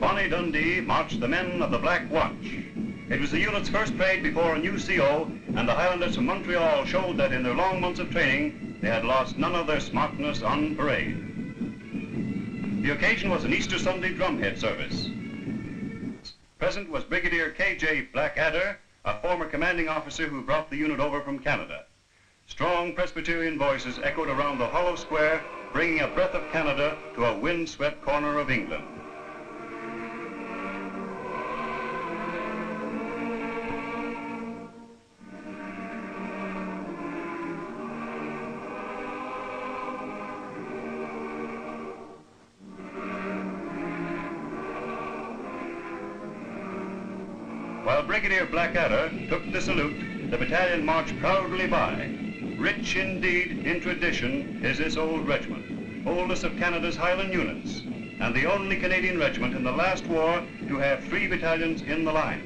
Bonnie Dundee marched the men of the Black Watch. It was the unit's first parade before a new CO, and the Highlanders from Montreal showed that in their long months of training, they had lost none of their smartness on parade. The occasion was an Easter Sunday drumhead service. Present was Brigadier K.G. Blackader, a former commanding officer who brought the unit over from Canada. Strong Presbyterian voices echoed around the hollow square, bringing a breath of Canada to a wind-swept corner of England. While Brigadier Blackader took the salute, the battalion marched proudly by. Rich indeed in tradition is this old regiment, oldest of Canada's Highland units, and the only Canadian regiment in the last war to have 3 battalions in the line.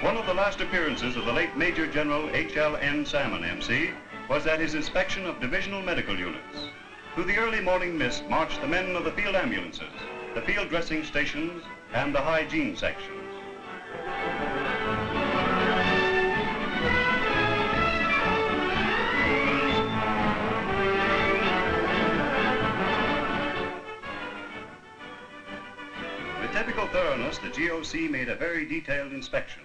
One of the last appearances of the late Major General H.L.N. Salmon, MC, was at his inspection of divisional medical units. Through the early morning mist marched the men of the field ambulances, the field dressing stations, and the hygiene sections. With typical thoroughness, the GOC made a very detailed inspection.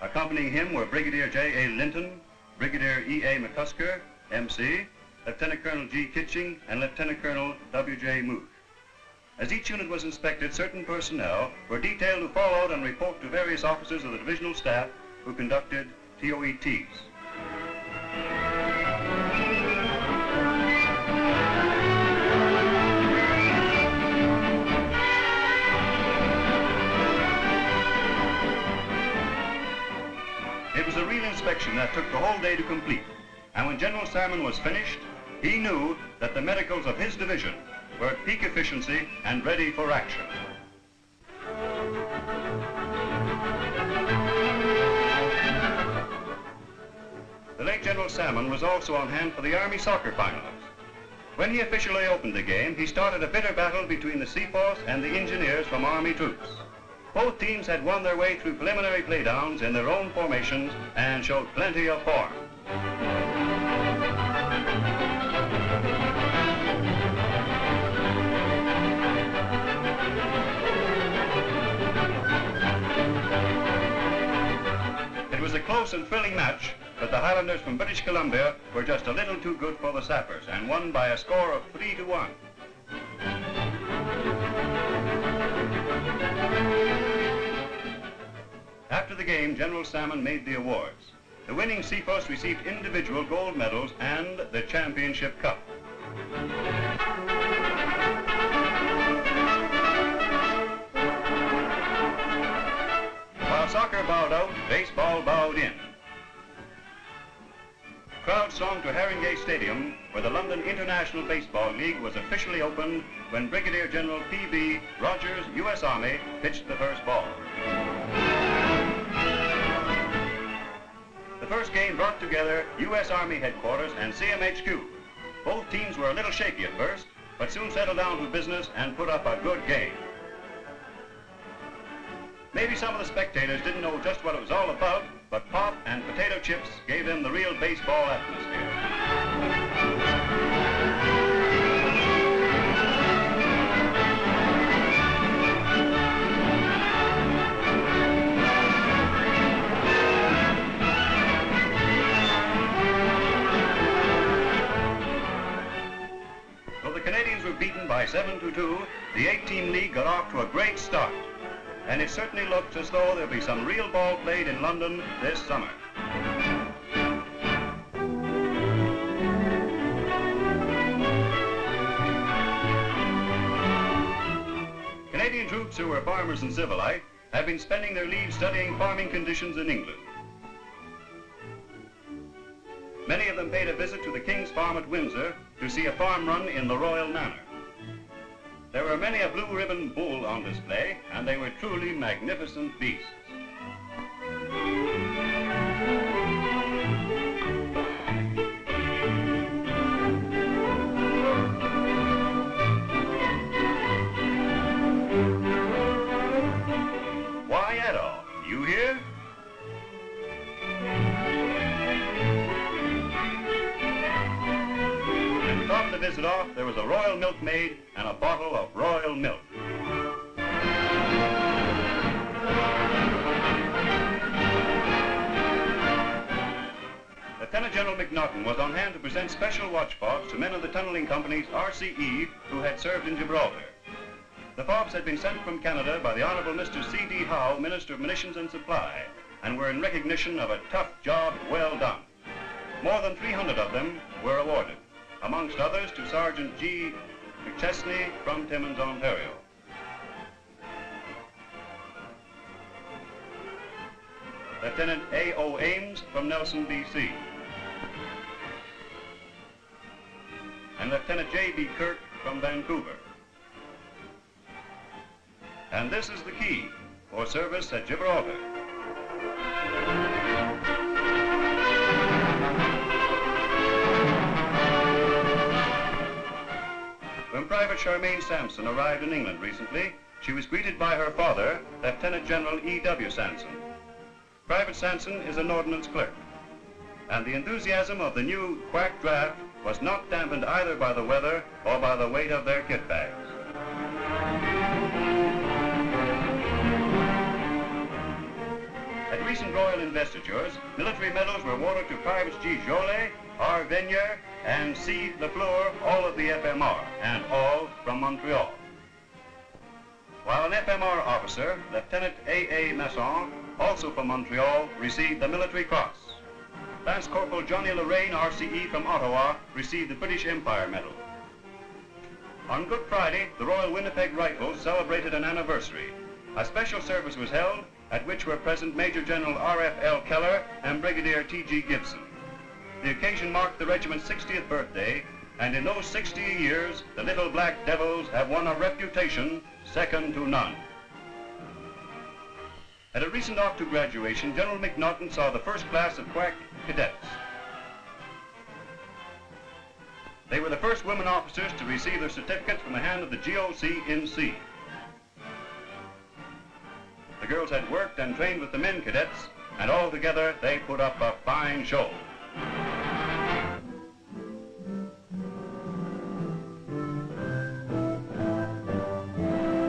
Accompanying him were Brigadier J.A. Linton, Brigadier E.A. McCusker, MC, Lieutenant Colonel G. Kitching, and Lieutenant Colonel W.J. Mooth. As each unit was inspected, certain personnel were detailed to follow out and report to various officers of the divisional staff who conducted TOETs. It was a real inspection that took the whole day to complete, and when General Salmon was finished, he knew that the medicals of his division were at peak efficiency and ready for action. The late General Salmon was also on hand for the Army soccer finals. When he officially opened the game, he started a bitter battle between the Seaforth and the engineers from Army troops. Both teams had won their way through preliminary playdowns in their own formations and showed plenty of form. It was a close and thrilling match, but the Highlanders from British Columbia were just a little too good for the Sappers and won by a score of 3-1. After the game, General Salmon made the awards. The winning Seaforths received individual gold medals and the championship cup. While soccer bowed out, baseball bowed in. Crowds thronged to Harringate Stadium, where the London International Baseball League was officially opened when Brigadier General P.B, Rogers, U.S. Army, pitched the first ball. The first game brought together U.S. Army headquarters and CMHQ. Both teams were a little shaky at first, but soon settled down to business and put up a good game. Maybe some of the spectators didn't know just what it was all about, but pop and potato chips gave them the real baseball atmosphere. Though the Canadians were beaten by 7-2, the 8-team league got off to a great start. And it certainly looks as though there'll be some real ball played in London this summer. Canadian troops who were farmers and civilite have been spending their leave studying farming conditions in England. Many of them paid a visit to the King's Farm at Windsor to see a farm run in the royal manner. There were many a blue ribbon bull on display, and they were truly magnificent beasts. from the visit off, there was a royal milkmaid and a bottle of royal milk. Lieutenant General McNaughton was on hand to present special watch fobs to men of the tunneling company's RCE who had served in Gibraltar. The fobs had been sent from Canada by the Honorable Mr. C.D. Howe, Minister of Munitions and Supply, and were in recognition of a tough job well done. More than 300 of them were awarded, amongst others to Sergeant G. McChesney from Timmins, Ontario. Lieutenant A.O. Ames from Nelson, B.C. and Lieutenant J.B. Kirk from Vancouver. And this is the key for service at Gibraltar. When Private Charmaine Sampson arrived in England recently, she was greeted by her father, Lieutenant General E.W. Sampson. Private Sampson is an ordnance clerk, and the enthusiasm of the new quack draft was not dampened either by the weather or by the weight of their kit bags. At recent royal investitures, military medals were awarded to Privates G. Jolet, R. Venier, and C. Lafleur, all of the FMR, and all from Montreal. While an FMR officer, Lieutenant A.A. Masson, also from Montreal, received the Military Cross. Lance Corporal Johnny Lorraine, RCE from Ottawa, received the British Empire Medal. On Good Friday, the Royal Winnipeg Rifles celebrated an anniversary. A special service was held, at which were present Major General R.F.L. Keller and Brigadier T.G. Gibson. The occasion marked the regiment's 60th birthday, and in those 60 years, the Little Black Devils have won a reputation second to none. At a recent Octo graduation, General McNaughton saw the first class of quack cadets. They were the first women officers to receive their certificates from the hand of the GOC in C. The girls had worked and trained with the men cadets, and all together they put up a fine show.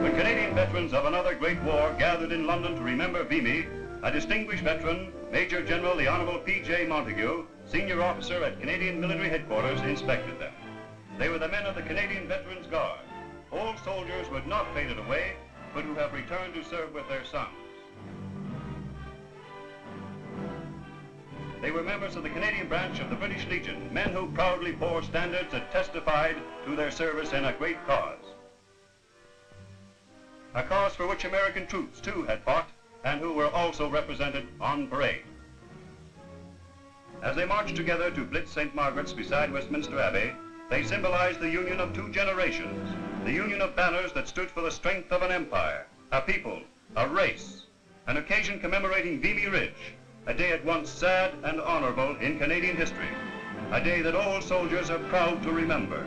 When Canadian veterans of another great war gathered in London to remember VIMY, a distinguished veteran, Major General the Honorable P.J. Montague, senior officer at Canadian Military Headquarters, inspected them. They were the men of the Canadian Veterans Guard, old soldiers who had not faded away, but who have returned to serve with their sons. They were members of the Canadian branch of the British Legion, men who proudly bore standards that testified to their service in a great cause. A cause for which American troops, too, had fought, and who were also represented on parade. As they marched together to Blitz St. Margaret's beside Westminster Abbey, they symbolized the union of two generations, the union of banners that stood for the strength of an empire, a people, a race, an occasion commemorating Vimy Ridge, a day at once sad and honorable in Canadian history, a day that all soldiers are proud to remember.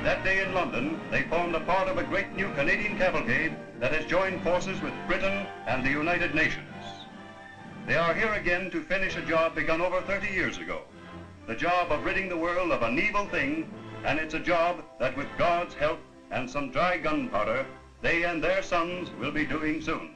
That day in London, they formed a part of a great new Canadian cavalcade that has joined forces with Britain and the United Nations. They are here again to finish a job begun over 30 years ago, the job of ridding the world of an evil thing, and it's a job that with God's help and some dry gunpowder, they and their sons will be doing soon.